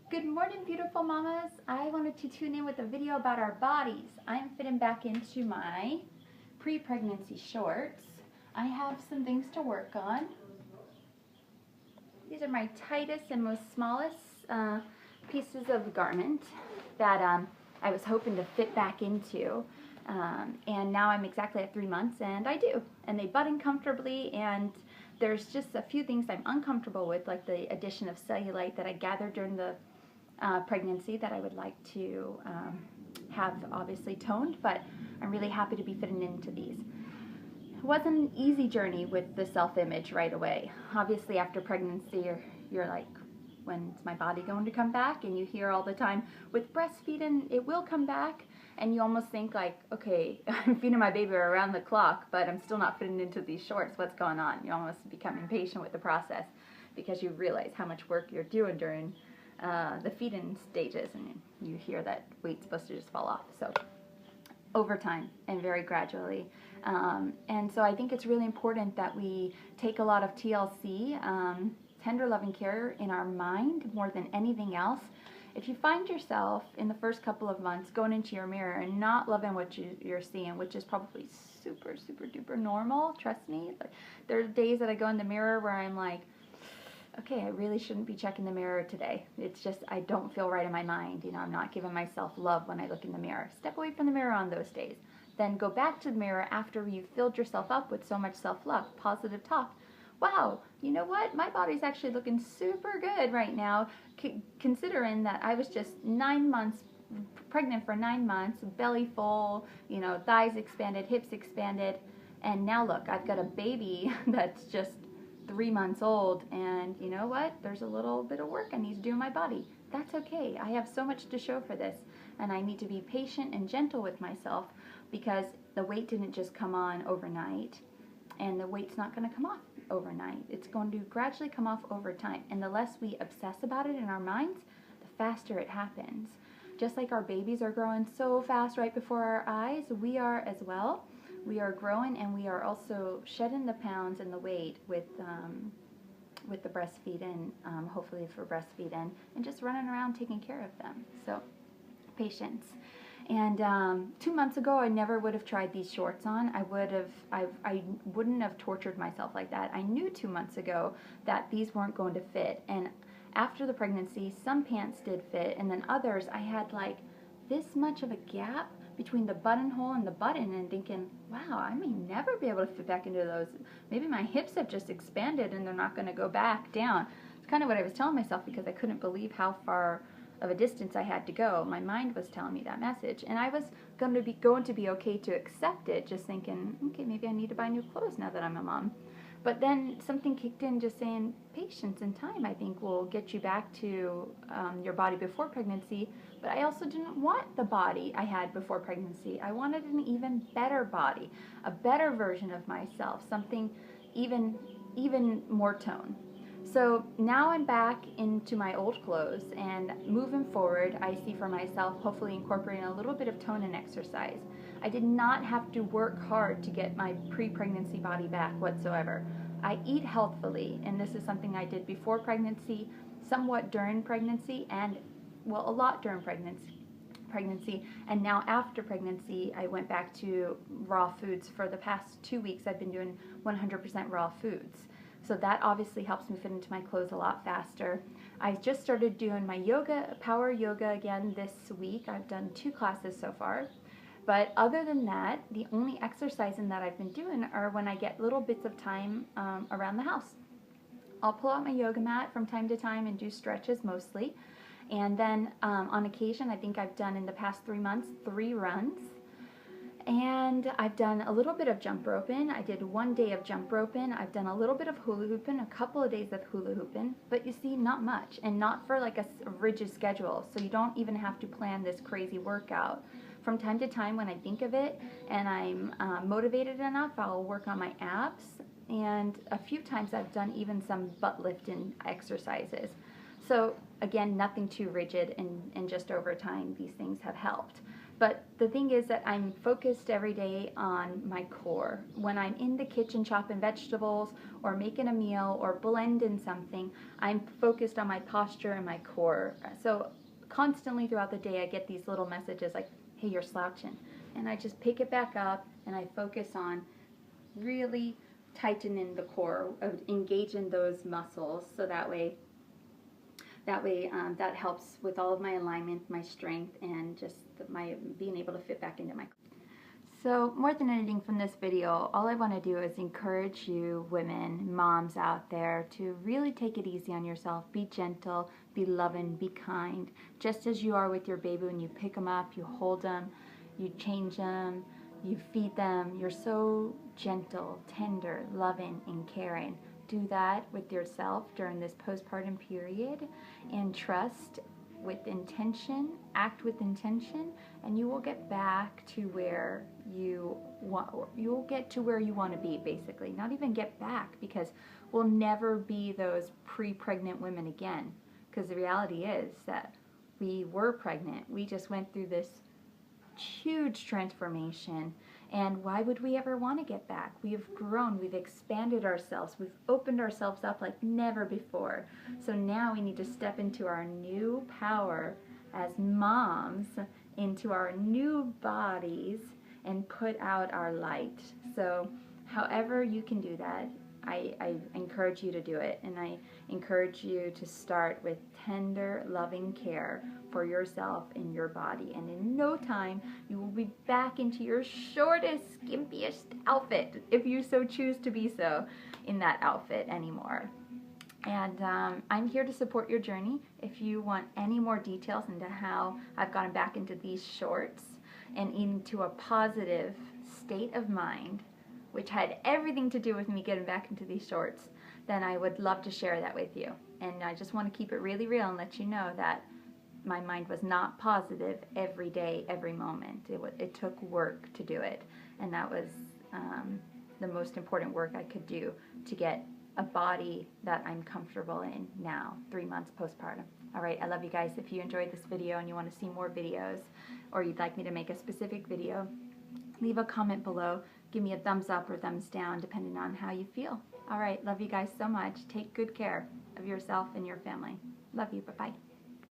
Good morning, beautiful mamas. I wanted to tune in with a video about our bodies. I'm fitting back into my pre-pregnancy shorts. I have some things to work on. These are my tightest and most smallest pieces of garment that I was hoping to fit back into. And now I'm exactly at 3 months, and I do. And they button comfortably, and there's just a few things I'm uncomfortable with, like the addition of cellulite that I gathered during the pregnancy that I would like to have obviously toned, but I'm really happy to be fitting into these. It wasn't an easy journey with the self-image right away. Obviously after pregnancy you're like, when's my body going to come back? And you hear all the time, with breastfeeding it will come back, and you almost think like, okay, I'm feeding my baby around the clock, but I'm still not fitting into these shorts. What's going on? You almost become impatient with the process because you realize how much work you're doing during the feed-in stages, and you hear that weight's supposed to just fall off. So over time and very gradually. And so I think it's really important that we take a lot of TLC, tender loving care, in our mind more than anything else. If you find yourself in the first couple of months going into your mirror and not loving what you're seeing, which is probably super duper normal, trust me. There are days that I go in the mirror where I'm like, okay, I really shouldn't be checking the mirror today. It's just, I don't feel right in my mind. You know, I'm not giving myself love when I look in the mirror. Step away from the mirror on those days. Then go back to the mirror after you've filled yourself up with so much self-love, positive talk. Wow, you know what? My body's actually looking super good right now, considering that I was just 9 months, pregnant for 9 months, belly full, you know, thighs expanded, hips expanded, and now look, I've got a baby that's just 3 months old, and you know what? There's a little bit of work I need to do in my body. That's okay. I have so much to show for this, and I need to be patient and gentle with myself, because the weight didn't just come on overnight, and the weight's not going to come off overnight. It's going to gradually come off over time, and the less we obsess about it in our minds, the faster it happens. Just like our babies are growing so fast right before our eyes, we are as well. We are growing, and we are also shedding the pounds and the weight with the breastfeeding, hopefully for breastfeeding, and just running around taking care of them. So, patience. And 2 months ago, I never would have tried these shorts on. I wouldn't have tortured myself like that. I knew 2 months ago that these weren't going to fit. And after the pregnancy, some pants did fit, and then others, I had like this much of a gap between the buttonhole and the button, and thinking, wow, I may never be able to fit back into those. Maybe my hips have just expanded and they're not going to go back down. It's kind of what I was telling myself, because I couldn't believe how far of a distance I had to go. My mind was telling me that message, and I was going to be okay to accept it, just thinking, okay, maybe I need to buy new clothes now that I'm a mom. But then something kicked in, just saying patience and time, I think, will get you back to your body before pregnancy. But I also didn't want the body I had before pregnancy. I wanted an even better body, a better version of myself, something even more tone. So now I'm back into my old clothes, and moving forward, I see for myself hopefully incorporating a little bit of tone and exercise. I did not have to work hard to get my pre-pregnancy body back whatsoever. I eat healthfully, and this is something I did before pregnancy, somewhat during pregnancy, and well, a lot during pregnancy, and now after pregnancy I went back to raw foods. For the past 2 weeks I've been doing 100% raw foods. So that obviously helps me fit into my clothes a lot faster. I just started doing my yoga, power yoga again this week. I've done 2 classes so far. But other than that, the only exercising that I've been doing are when I get little bits of time around the house. I'll pull out my yoga mat from time to time and do stretches mostly. And then on occasion, I think I've done in the past 3 months 3 runs. And I've done a little bit of jump roping. I did 1 day of jump roping. I've done a little bit of hula hooping, a couple of days of hula hooping, but you see, not much, and not for like a rigid schedule. So you don't even have to plan this crazy workout. From time to time, when I think of it and I'm motivated enough, I'll work on my abs. And a few times I've done even some butt lifting exercises. So again, nothing too rigid, and just over time these things have helped. But the thing is that I'm focused every day on my core. When I'm in the kitchen chopping vegetables or making a meal or blending something, I'm focused on my posture and my core. So constantly throughout the day I get these little messages like, hey, you're slouching. And I just pick it back up and I focus on really tightening the core, engaging those muscles, so that way that helps with all of my alignment, my strength, and just my being able to fit back into my. So more than anything from this video, all I want to do is encourage you women, moms out there, to really take it easy on yourself. Be gentle, be loving, be kind, just as you are with your baby. When you pick them up, you hold them, you change them, you feed them. You're so gentle, tender, loving, and caring. Do that with yourself during this postpartum period, and trust with intention, act with intention, and you will get back to where you want. You'll get to where you want to be, basically. Not even get back, because we'll never be those pre-pregnant women again, because the reality is that we were pregnant. We just went through this huge transformation, and why would we ever want to get back? We've grown, we've expanded ourselves, we've opened ourselves up like never before. So now we need to step into our new power as moms, into our new bodies, and put out our light. So however you can do that, I encourage you to do it, and I encourage you to start with tender, loving care for yourself and your body, and in no time you will be back into your shortest, skimpiest outfit, if you so choose to be so in that outfit anymore. And I'm here to support your journey. If you want any more details into how I've gotten back into these shorts and into a positive state of mind, which had everything to do with me getting back into these shorts, then I would love to share that with you. And I just want to keep it really real and let you know that my mind was not positive every day, every moment. It took work to do it, and that was the most important work I could do to get a body that I'm comfortable in now, 3 months postpartum. All right, I love you guys. If you enjoyed this video and you want to see more videos, or you'd like me to make a specific video, leave a comment below. Give me a thumbs up or thumbs down, depending on how you feel. All right, love you guys so much. Take good care of yourself and your family. Love you. Bye-bye.